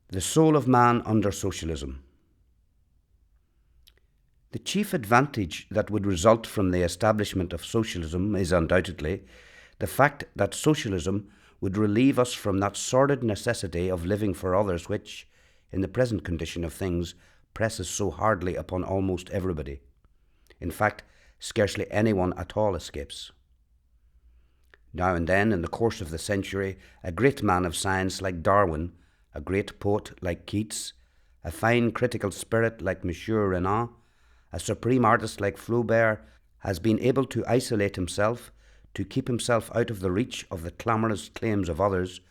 The soul of man under socialism. The chief advantage that would result from the establishment of socialism is undoubtedly the fact that socialism would relieve us from that sordid necessity of living for others which, in the present condition of things, presses so hardly upon almost everybody. In fact, scarcely anyone at all escapes. Now and then, in the course of the century, a great man of science like Darwin, a great poet like Keats, a fine critical spirit like Monsieur Renan, a supreme artist like Flaubert, has been able to isolate himself, to keep himself out of the reach of the clamorous claims of others,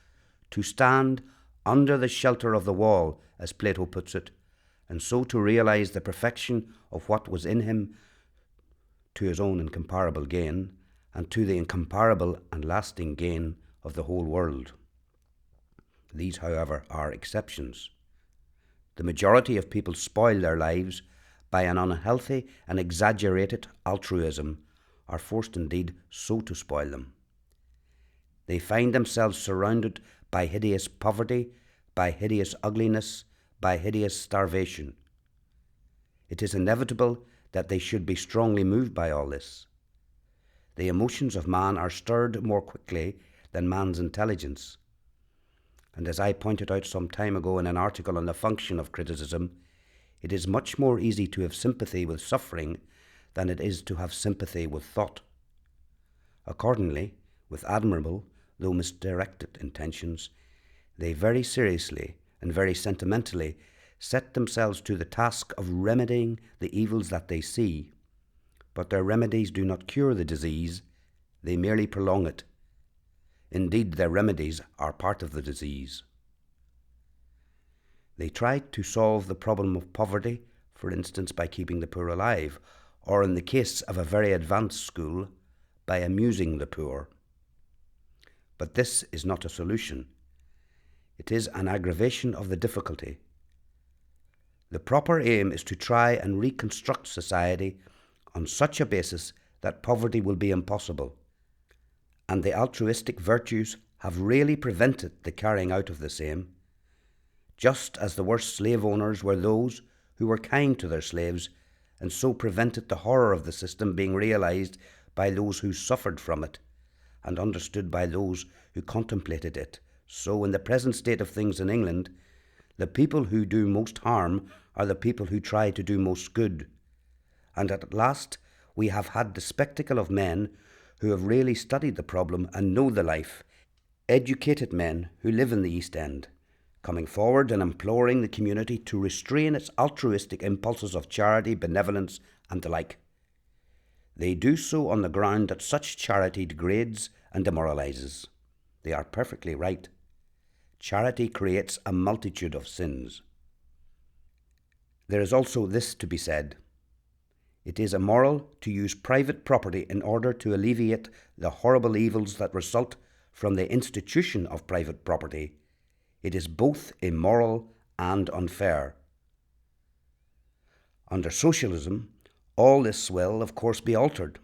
to stand under the shelter of the wall, as Plato puts it, and so to realize the perfection of what was in him to his own incomparable gain, and to the incomparable and lasting gain of the whole world. These, however, are exceptions. The majority of people spoil their lives by an unhealthy and exaggerated altruism, are forced indeed so to spoil them. They find themselves surrounded by hideous poverty, by hideous ugliness, by hideous starvation. It is inevitable that they should be strongly moved by all this. The emotions of man are stirred more quickly than man's intelligence. And as I pointed out some time ago in an article on the function of criticism, it is much more easy to have sympathy with suffering than it is to have sympathy with thought. Accordingly, with admirable, though misdirected intentions, they very seriously and very sentimentally set themselves to the task of remedying the evils that they see. But their remedies do not cure the disease, they merely prolong it. Indeed, their remedies are part of the disease. They try to solve the problem of poverty, for instance, by keeping the poor alive, or in the case of a very advanced school, by amusing the poor. But this is not a solution. It is an aggravation of the difficulty. The proper aim is to try and reconstruct society on such a basis that poverty will be impossible, and the altruistic virtues have really prevented the carrying out of the same, just as the worst slave owners were those who were kind to their slaves, and so prevented the horror of the system being realized by those who suffered from it, and understood by those who contemplated it. So in the present state of things in England, the people who do most harm are the people who try to do most good. And at last we have had the spectacle of men who have really studied the problem and know the life, educated men who live in the East End, coming forward and imploring the community to restrain its altruistic impulses of charity, benevolence, and the like. They do so on the ground that such charity degrades and demoralizes. They are perfectly right. Charity creates a multitude of sins. There is also this to be said. It is immoral to use private property in order to alleviate the horrible evils that result from the institution of private property. It is both immoral and unfair. Under socialism, all this will, of course, be altered.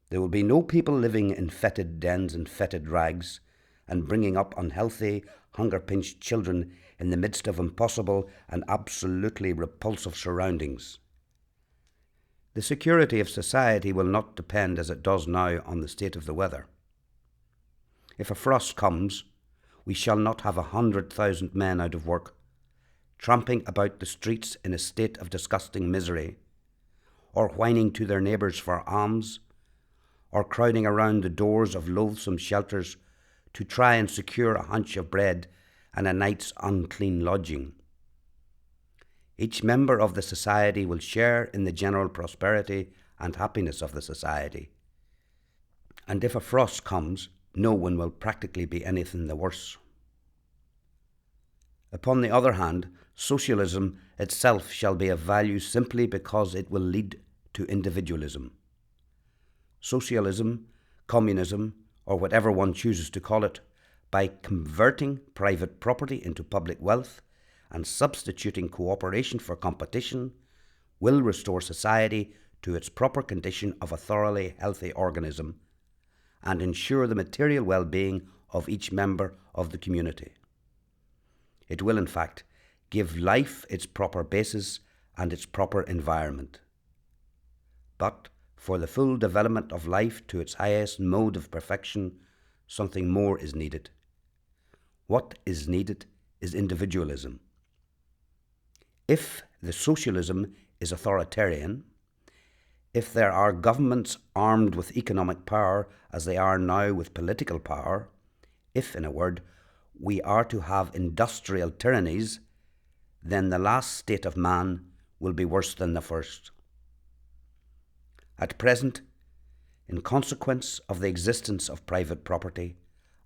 There will be no people living in fetid dens and fetid rags, and bringing up unhealthy, hunger-pinched children in the midst of impossible and absolutely repulsive surroundings. The security of society will not depend, as it does now, on the state of the weather. If a frost comes, we shall not have 100,000 men out of work, tramping about the streets in a state of disgusting misery, or whining to their neighbours for alms, or crowding around the doors of loathsome shelters to try and secure a hunch of bread and a night's unclean lodging. Each member of the society will share in the general prosperity and happiness of the society. And if a frost comes, no one will practically be anything the worse. Upon the other hand, socialism itself shall be of value simply because it will lead to individualism. Socialism, communism, or whatever one chooses to call it, by converting private property into public wealth and substituting cooperation for competition, will restore society to its proper condition of a thoroughly healthy organism and ensure the material well-being of each member of the community. It will, in fact, give life its proper basis and its proper environment. But for the full development of life to its highest mode of perfection, something more is needed. What is needed is individualism. If the socialism is authoritarian, if there are governments armed with economic power as they are now with political power, if, in a word, we are to have industrial tyrannies, then the last state of man will be worse than the first. At present, in consequence of the existence of private property,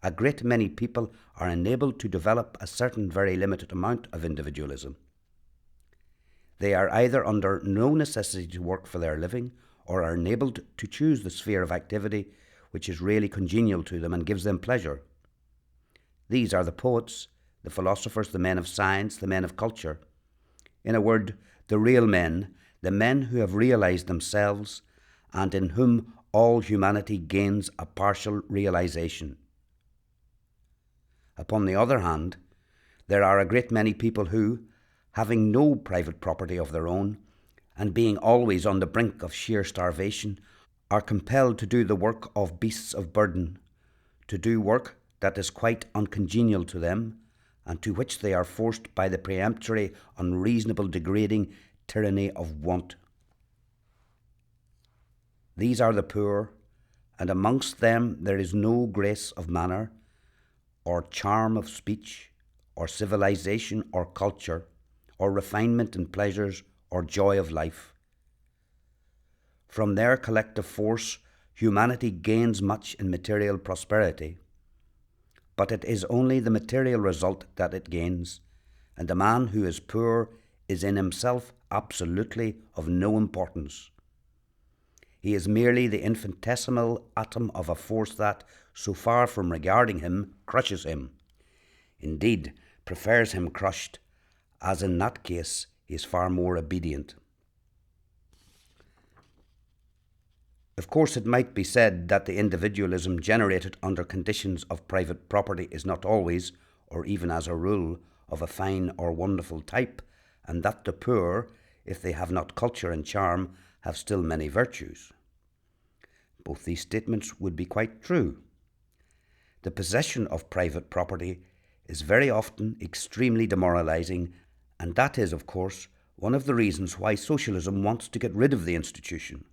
a great many people are enabled to develop a certain very limited amount of individualism. They are either under no necessity to work for their living, or are enabled to choose the sphere of activity which is really congenial to them and gives them pleasure. These are the poets, the philosophers, the men of science, the men of culture. In a word, the real men, the men who have realized themselves and in whom all humanity gains a partial realization. Upon the other hand, there are a great many people who, having no private property of their own, and being always on the brink of sheer starvation, are compelled to do the work of beasts of burden, to do work that is quite uncongenial to them, and to which they are forced by the peremptory, unreasonable, degrading tyranny of want. These are the poor, and amongst them there is no grace of manner, or charm of speech, or civilization, or culture, or refinement in pleasures, or joy of life. From their collective force, humanity gains much in material prosperity, but it is only the material result that it gains, and the man who is poor is in himself absolutely of no importance. He is merely the infinitesimal atom of a force that, so far from regarding him, crushes him. Indeed, prefers him crushed, as in that case he is far more obedient. Of course, it might be said that the individualism generated under conditions of private property is not always, or even as a rule, of a fine or wonderful type, and that the poor, if they have not culture and charm, have still many virtues. Both these statements would be quite true. The possession of private property is very often extremely demoralizing, and that is, of course, one of the reasons why socialism wants to get rid of the institution.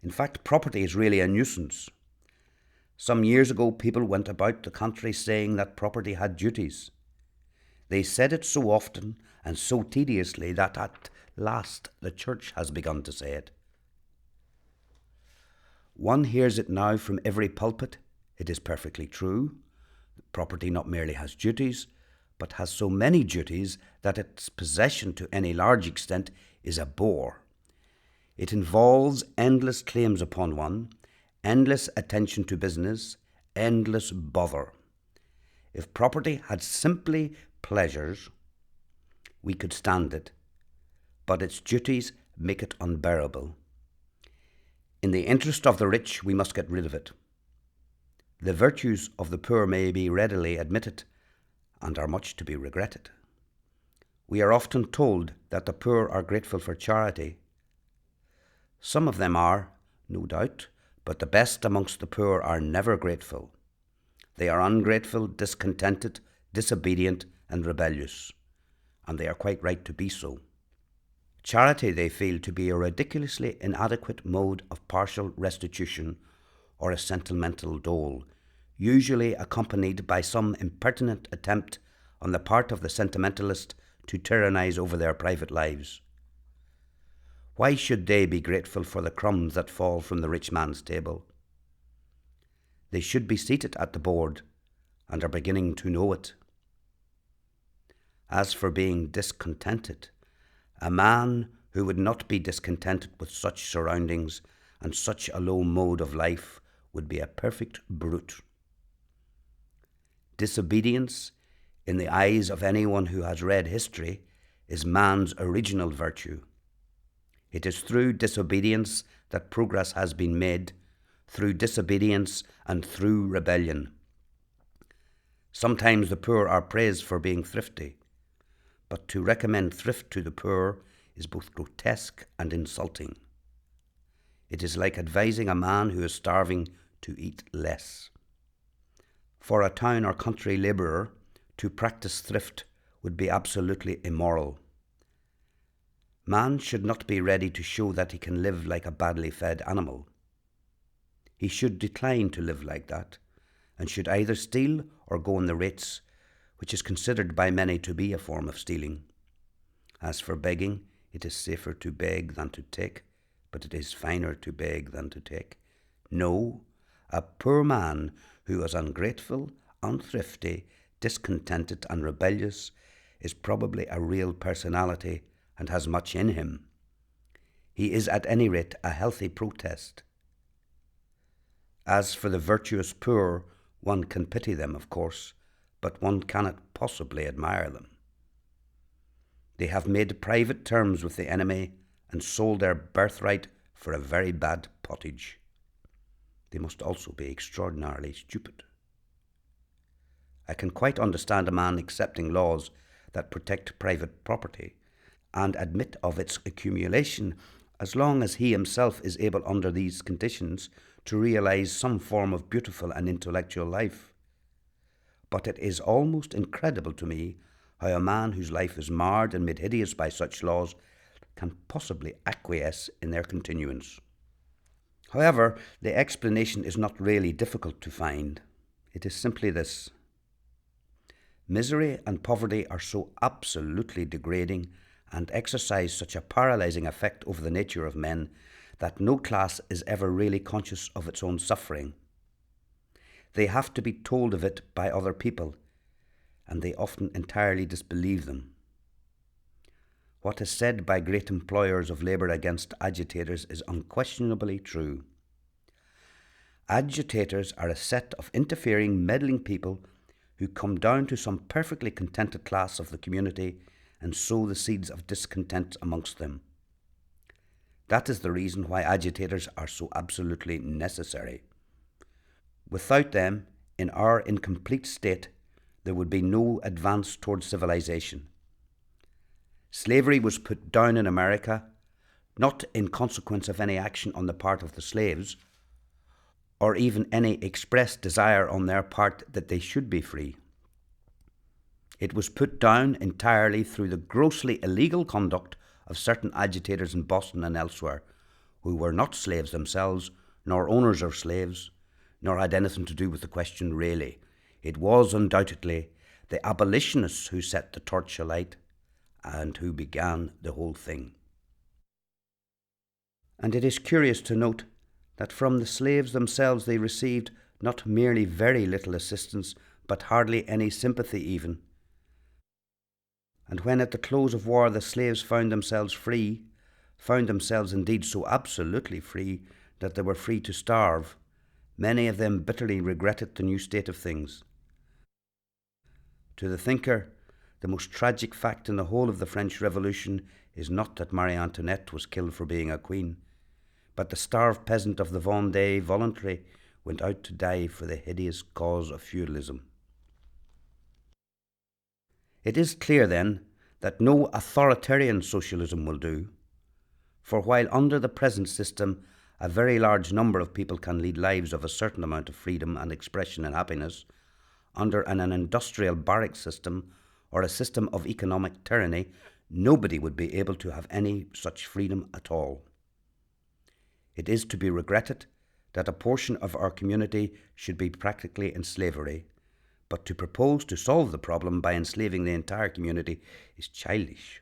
In fact, property is really a nuisance. Some years ago, people went about the country saying that property had duties. They said it so often and so tediously that at last the church has begun to say it. One hears it now from every pulpit. It is perfectly true. Property not merely has duties, but has so many duties that its possession to any large extent is a bore. It involves endless claims upon one, endless attention to business, endless bother. If property had simply pleasures, we could stand it, but its duties make it unbearable. In the interest of the rich, we must get rid of it. The virtues of the poor may be readily admitted, and are much to be regretted. We are often told that the poor are grateful for charity. Some of them are, no doubt, but the best amongst the poor are never grateful. They are ungrateful, discontented, disobedient, and rebellious, and they are quite right to be so. Charity they feel to be a ridiculously inadequate mode of partial restitution or a sentimental dole, usually accompanied by some impertinent attempt on the part of the sentimentalist to tyrannize over their private lives. Why should they be grateful for the crumbs that fall from the rich man's table? They should be seated at the board, and are beginning to know it. As for being discontented, a man who would not be discontented with such surroundings and such a low mode of life would be a perfect brute. Disobedience, in the eyes of anyone who has read history, is man's original virtue. It is through disobedience that progress has been made, through disobedience and through rebellion. Sometimes the poor are praised for being thrifty, but to recommend thrift to the poor is both grotesque and insulting. It is like advising a man who is starving to eat less. For a town or country labourer to practice thrift would be absolutely immoral. Man should not be ready to show that he can live like a badly fed animal. He should decline to live like that, and should either steal or go on the rates, which is considered by many to be a form of stealing. As for begging, it is safer to beg than to take, but it is finer to beg than to take. No, a poor man who is ungrateful, unthrifty, discontented and rebellious is probably a real personality and has much in him. He is at any rate a healthy protest. As for the virtuous poor, one can pity them, of course, but one cannot possibly admire them. They have made private terms with the enemy and sold their birthright for a very bad pottage. They must also be extraordinarily stupid. I can quite understand a man accepting laws that protect private property and admit of its accumulation as long as he himself is able under these conditions to realize some form of beautiful and intellectual life. But it is almost incredible to me how a man whose life is marred and made hideous by such laws can possibly acquiesce in their continuance. However, the explanation is not really difficult to find. It is simply this. Misery and poverty are so absolutely degrading and exercise such a paralyzing effect over the nature of men that no class is ever really conscious of its own suffering. They have to be told of it by other people, and they often entirely disbelieve them. What is said by great employers of labour against agitators is unquestionably true. Agitators are a set of interfering, meddling people who come down to some perfectly contented class of the community and sow the seeds of discontent amongst them. That is the reason why agitators are so absolutely necessary. Without them, in our incomplete state, there would be no advance towards civilization. Slavery was put down in America, not in consequence of any action on the part of the slaves, or even any expressed desire on their part that they should be free. It was put down entirely through the grossly illegal conduct of certain agitators in Boston and elsewhere, who were not slaves themselves, nor owners of slaves, nor had anything to do with the question really. It was undoubtedly the abolitionists who set the torch alight and who began the whole thing. And it is curious to note that from the slaves themselves they received not merely very little assistance, but hardly any sympathy even. And when at the close of war the slaves found themselves free, found themselves indeed so absolutely free that they were free to starve, many of them bitterly regretted the new state of things. To the thinker, the most tragic fact in the whole of the French Revolution is not that Marie Antoinette was killed for being a queen, but the starved peasant of the Vendée voluntarily went out to die for the hideous cause of feudalism. It is clear, then, that no authoritarian socialism will do, for while under the present system a very large number of people can lead lives of a certain amount of freedom and expression and happiness, under an industrial barrack system or a system of economic tyranny, nobody would be able to have any such freedom at all. It is to be regretted that a portion of our community should be practically in slavery, but to propose to solve the problem by enslaving the entire community is childish.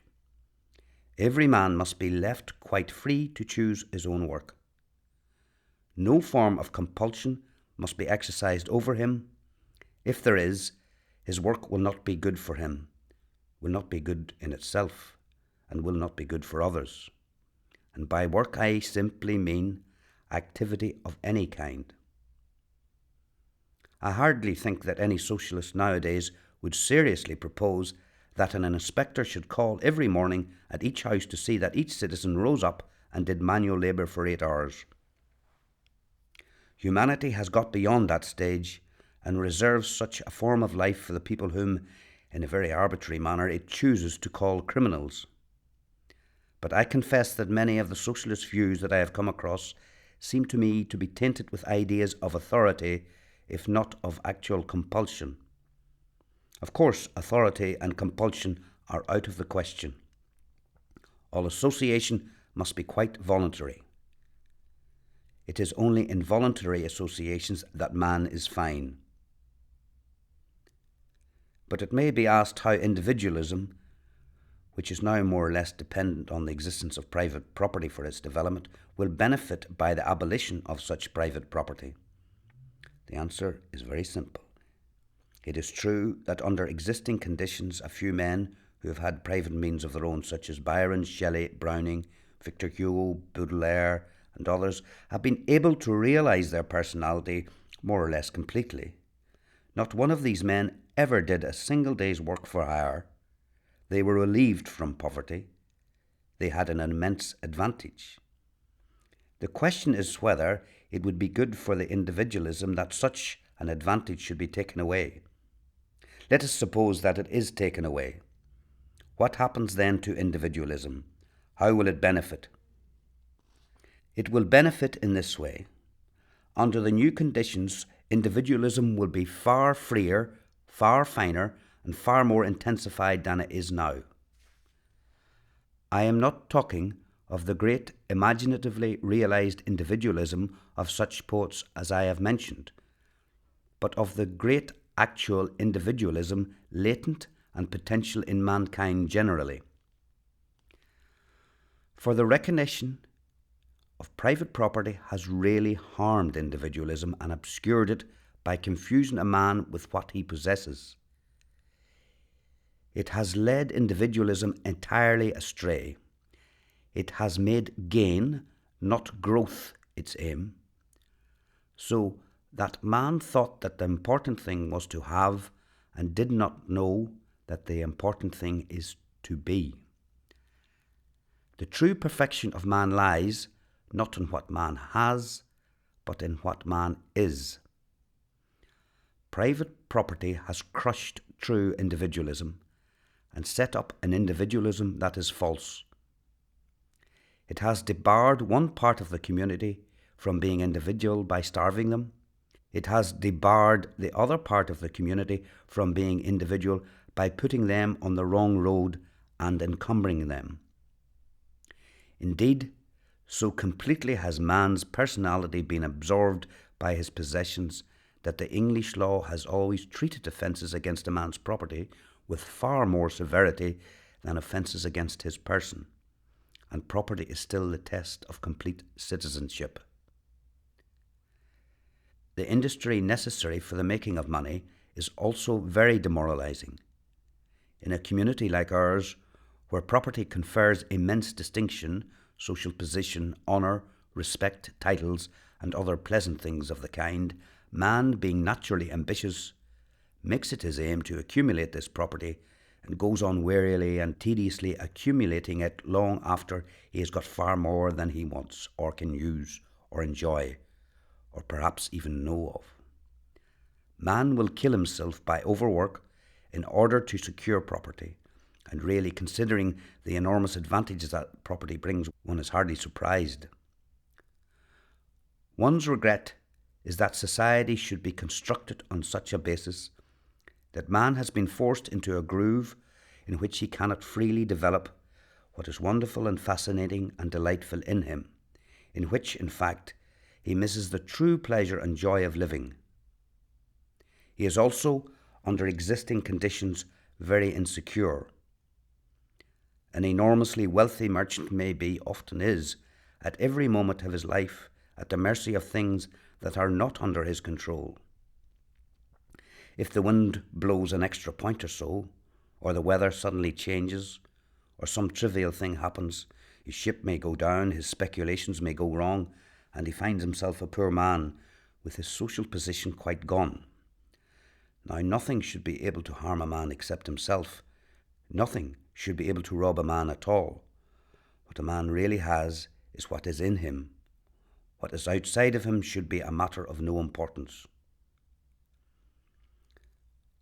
Every man must be left quite free to choose his own work. No form of compulsion must be exercised over him. If there is, his work will not be good for him, will not be good in itself, and will not be good for others. And by work I simply mean activity of any kind. I hardly think that any socialist nowadays would seriously propose that an inspector should call every morning at each house to see that each citizen rose up and did manual labour for 8 hours. Humanity has got beyond that stage, and reserves such a form of life for the people whom, in a very arbitrary manner, it chooses to call criminals. But I confess that many of the socialist views that I have come across seem to me to be tainted with ideas of authority, if not of actual compulsion. Of course, authority and compulsion are out of the question. All association must be quite voluntary. It is only in voluntary associations that man is fine. But it may be asked how individualism, which is now more or less dependent on the existence of private property for its development, will benefit by the abolition of such private property. The answer is very simple. It is true that under existing conditions, a few men who have had private means of their own, such as Byron, Shelley, Browning, Victor Hugo, Baudelaire, and others, have been able to realise their personality more or less completely. Not one of these men ever did a single day's work for hire. They were relieved from poverty. They had an immense advantage. The question is whether it would be good for the individualism that such an advantage should be taken away. Let us suppose that it is taken away. What happens then to individualism? How will it benefit? It will benefit in this way. Under the new conditions, individualism will be far freer, far finer, and far more intensified than it is now. I am not talking of the great imaginatively realised individualism of such poets as I have mentioned, but of the great actual individualism latent and potential in mankind generally. For the recognition of private property has really harmed individualism and obscured it by confusing a man with what he possesses. It has led individualism entirely astray. It has made gain, not growth, its aim, so that man thought that the important thing was to have and did not know that the important thing is to be. The true perfection of man lies not in what man has, but in what man is. Private property has crushed true individualism and set up an individualism that is false. It has debarred one part of the community from being individual by starving them. It has debarred the other part of the community from being individual by putting them on the wrong road and encumbering them. Indeed, so completely has man's personality been absorbed by his possessions that the English law has always treated offences against a man's property with far more severity than offences against his person, and property is still the test of complete citizenship. The industry necessary for the making of money is also very demoralising. In a community like ours, where property confers immense distinction, social position, honour, respect, titles, and other pleasant things of the kind, man, being naturally ambitious, makes it his aim to accumulate this property and goes on wearily and tediously accumulating it long after he has got far more than he wants or can use or enjoy, or perhaps even know of. Man will kill himself by overwork in order to secure property, and really, considering the enormous advantages that property brings, one is hardly surprised. One's regret is that society should be constructed on such a basis that man has been forced into a groove in which he cannot freely develop what is wonderful and fascinating and delightful in him, in which, in fact, he misses the true pleasure and joy of living. He is also, under existing conditions, very insecure. An enormously wealthy merchant may be, often is, at every moment of his life, at the mercy of things that are not under his control. If the wind blows an extra point or so, or the weather suddenly changes, or some trivial thing happens, his ship may go down, his speculations may go wrong, and he finds himself a poor man, with his social position quite gone. Now, nothing should be able to harm a man except himself. Nothing should be able to rob a man at all. What a man really has is what is in him. What is outside of him should be a matter of no importance.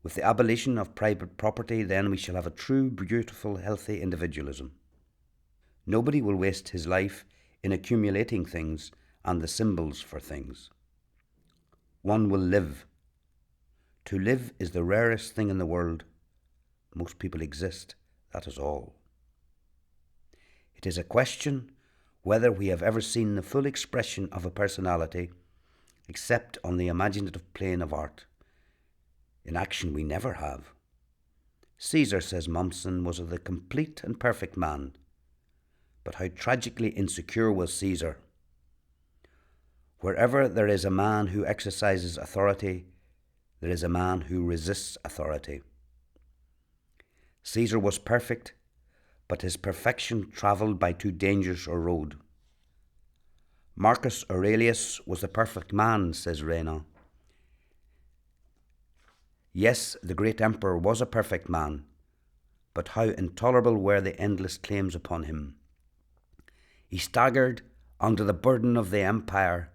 With the abolition of private property, then we shall have a true, beautiful, healthy individualism. Nobody will waste his life in accumulating things and the symbols for things. One will live. To live is the rarest thing in the world. Most people exist, that is all. It is a question whether we have ever seen the full expression of a personality except on the imaginative plane of art. In action we never have. Caesar, says Mommsen, was the complete and perfect man. But how tragically insecure was Caesar. Wherever there is a man who exercises authority, there is a man who resists authority. Caesar was perfect, but his perfection travelled by too dangerous a road. Marcus Aurelius was the perfect man, says Renan. Yes, the great emperor was a perfect man, but how intolerable were the endless claims upon him. He staggered under the burden of the empire.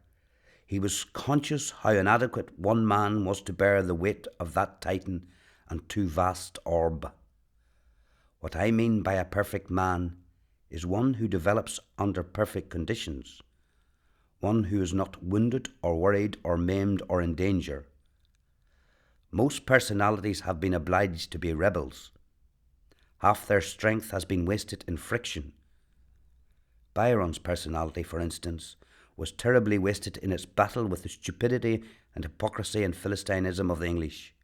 He was conscious how inadequate one man was to bear the weight of that titan and too vast orb. What I mean by a perfect man is one who develops under perfect conditions, one who is not wounded or worried or maimed or in danger. Most personalities have been obliged to be rebels. Half their strength has been wasted in friction. Byron's personality, for instance, was terribly wasted in its battle with the stupidity and hypocrisy and Philistinism of the English.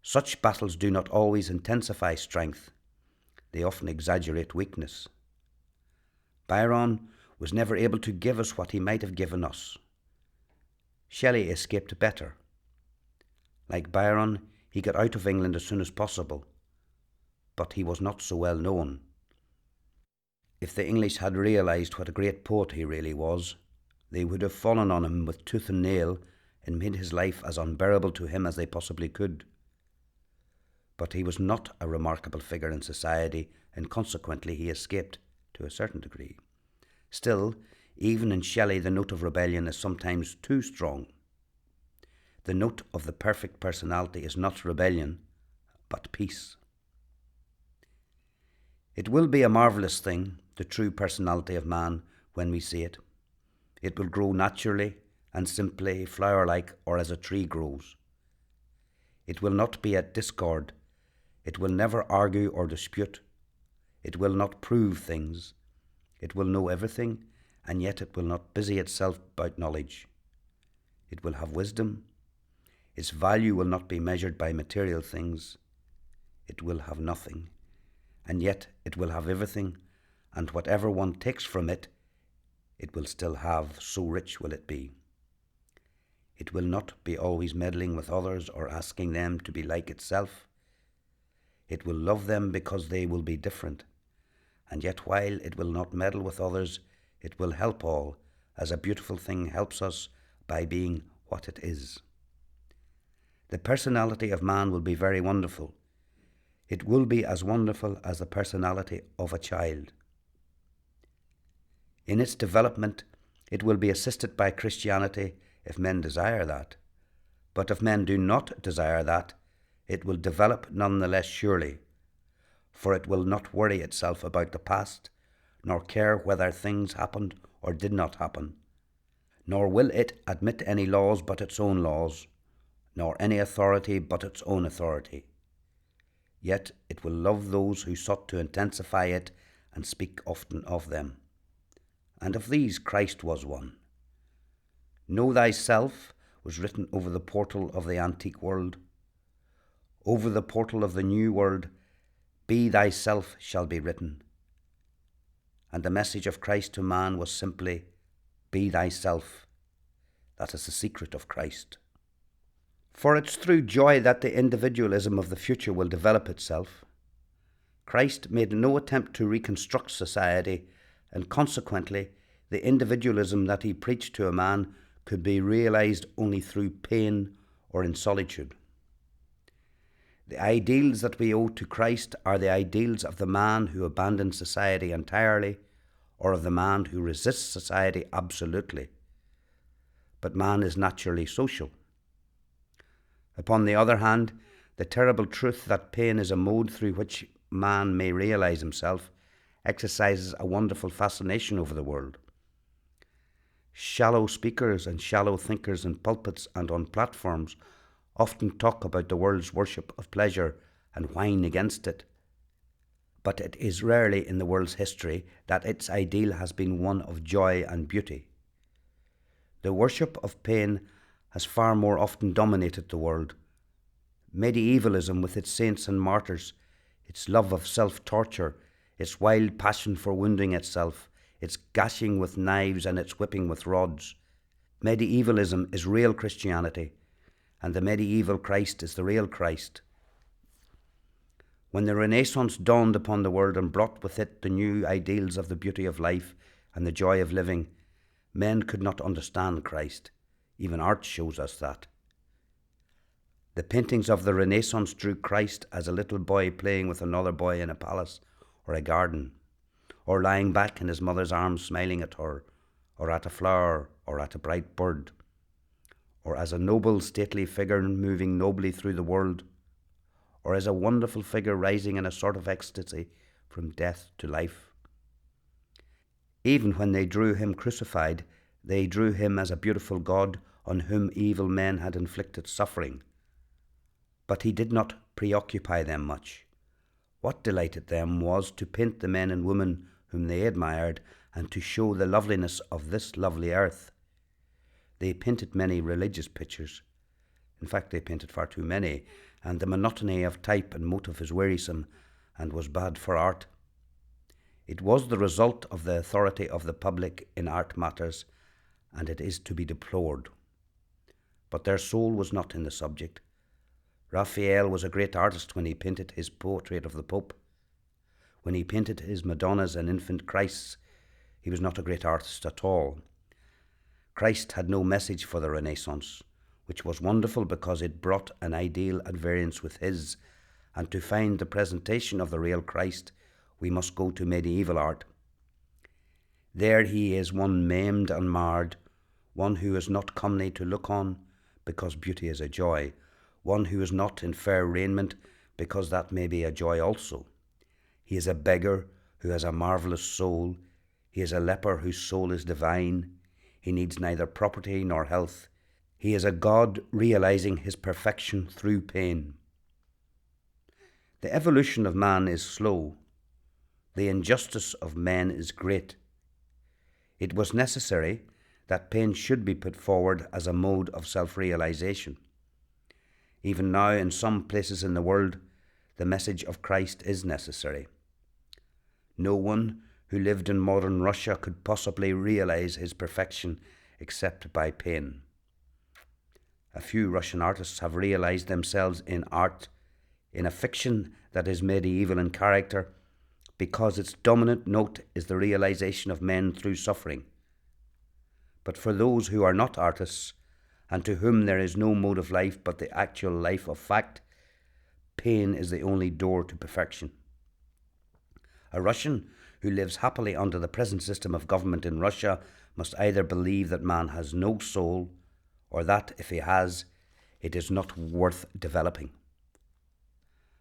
Such battles do not always intensify strength. They often exaggerate weakness. Byron was never able to give us what he might have given us. Shelley escaped better. Like Byron, he got out of England as soon as possible, but he was not so well known. If the English had realised what a great poet he really was, they would have fallen on him with tooth and nail and made his life as unbearable to him as they possibly could. But he was not a remarkable figure in society, and consequently he escaped to a certain degree. Still, even in Shelley, the note of rebellion is sometimes too strong. The note of the perfect personality is not rebellion, but peace. It will be a marvellous thing, the true personality of man, when we see it. It will grow naturally and simply, flower-like, or as a tree grows. It will not be at discord. It will never argue or dispute. It will not prove things. It will know everything, and yet it will not busy itself about knowledge. It will have wisdom. Its value will not be measured by material things. It will have nothing, and yet it will have everything, and whatever one takes from it, it will still have, so rich will it be. It will not be always meddling with others or asking them to be like itself. It will love them because they will be different, and yet while it will not meddle with others, it will help all, as a beautiful thing helps us by being what it is. The personality of man will be very wonderful. It will be as wonderful as the personality of a child. In its development, it will be assisted by Christianity if men desire that. But if men do not desire that, it will develop none the less surely, for it will not worry itself about the past, nor care whether things happened or did not happen, nor will it admit any laws but its own laws, nor any authority but its own authority. Yet it will love those who sought to intensify it and speak often of them. And of these Christ was one. Know thyself was written over the portal of the antique world. Over the portal of the new world, be thyself shall be written. And the message of Christ to man was simply, be thyself. That is the secret of Christ. For it's through joy that the individualism of the future will develop itself. Christ made no attempt to reconstruct society, and consequently, the individualism that he preached to a man could be realized only through pain or in solitude. The ideals that we owe to Christ are the ideals of the man who abandons society entirely, or of the man who resists society absolutely. But man is naturally social. Upon the other hand, the terrible truth that pain is a mode through which man may realize himself exercises a wonderful fascination over the world. Shallow speakers and shallow thinkers in pulpits and on platforms often talk about the world's worship of pleasure and whine against it. But it is rarely in the world's history that its ideal has been one of joy and beauty. The worship of pain has far more often dominated the world. Medievalism, with its saints and martyrs, its love of self-torture, its wild passion for wounding itself, its gashing with knives and its whipping with rods. Medievalism is real Christianity, and the medieval Christ is the real Christ. When the Renaissance dawned upon the world and brought with it the new ideals of the beauty of life and the joy of living, men could not understand Christ. Even art shows us that. The paintings of the Renaissance drew Christ as a little boy playing with another boy in a palace or a garden, or lying back in his mother's arms smiling at her, or at a flower, or at a bright bird, or as a noble, stately figure moving nobly through the world, or as a wonderful figure rising in a sort of ecstasy from death to life. Even when they drew him crucified, they drew him as a beautiful God on whom evil men had inflicted suffering. But he did not preoccupy them much. What delighted them was to paint the men and women whom they admired and to show the loveliness of this lovely earth. They painted many religious pictures. In fact, they painted far too many, and the monotony of type and motive is wearisome and was bad for art. It was the result of the authority of the public in art matters, and it is to be deplored. But their soul was not in the subject. Raphael was a great artist when he painted his portrait of the Pope. When he painted his Madonnas and infant Christs, he was not a great artist at all. Christ had no message for the Renaissance, which was wonderful because it brought an ideal at variance with his, and to find the presentation of the real Christ, we must go to medieval art. There he is one maimed and marred, one who is not comely to look on, because beauty is a joy, one who is not in fair raiment, because that may be a joy also. He is a beggar who has a marvellous soul. He is a leper whose soul is divine. He needs neither property nor health. He is a God realizing his perfection through pain. The evolution of man is slow. The injustice of men is great. It was necessary that pain should be put forward as a mode of self-realization. Even now, in some places in the world, the message of Christ is necessary. No one who lived in modern Russia could possibly realize his perfection except by pain. A few Russian artists have realized themselves in art, in a fiction that is medieval in character, because its dominant note is the realization of men through suffering. But for those who are not artists, and to whom there is no mode of life but the actual life of fact, pain is the only door to perfection. A Russian who lives happily under the present system of government in Russia must either believe that man has no soul, or that, if he has, it is not worth developing.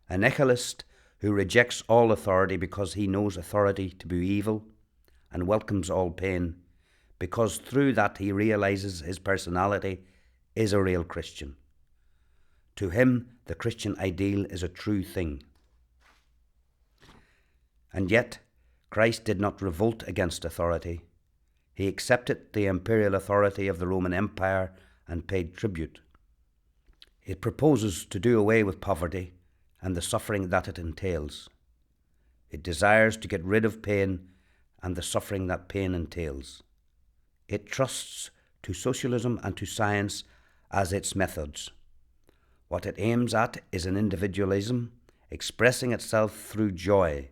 A nihilist who rejects all authority because he knows authority to be evil, and welcomes all pain, because through that he realizes his personality, is a real Christian. To him, the Christian ideal is a true thing. And yet, Christ did not revolt against authority. He accepted the imperial authority of the Roman Empire and paid tribute. It proposes to do away with poverty and the suffering that it entails. It desires to get rid of pain and the suffering that pain entails. It trusts to socialism and to science as its methods. What it aims at is an individualism expressing itself through joy.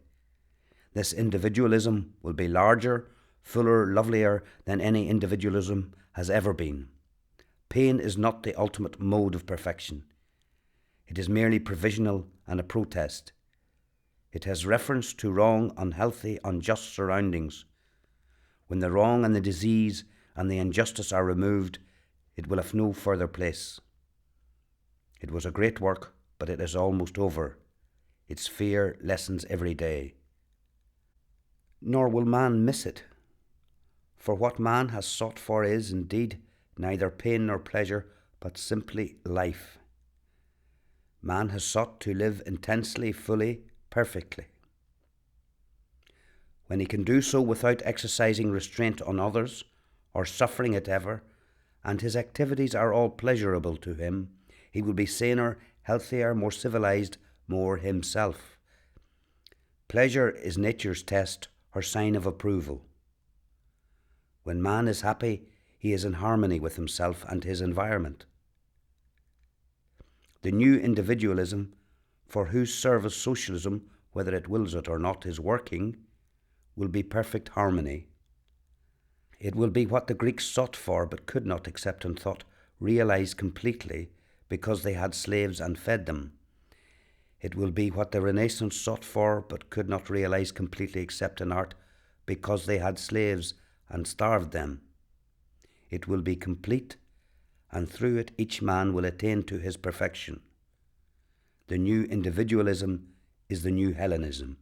This individualism will be larger, fuller, lovelier than any individualism has ever been. Pain is not the ultimate mode of perfection. It is merely provisional and a protest. It has reference to wrong, unhealthy, unjust surroundings. When the wrong and the disease and the injustice are removed, it will have no further place. It was a great work, but it is almost over. Its fear lessens every day. Nor will man miss it. For what man has sought for is, indeed, neither pain nor pleasure, but simply life. Man has sought to live intensely, fully, perfectly. When he can do so without exercising restraint on others, or suffering it ever, and his activities are all pleasurable to him, he will be saner, healthier, more civilized, more himself. Pleasure is nature's test, her sign of approval. When man is happy, he is in harmony with himself and his environment. The new individualism, for whose service socialism, whether it wills it or not, is working, will be perfect harmony. It will be what the Greeks sought for but could not, except in thought, realize completely because they had slaves and fed them. It will be what the Renaissance sought for but could not realize completely except in art because they had slaves and starved them. It will be complete, and through it each man will attain to his perfection. The new individualism is the new Hellenism.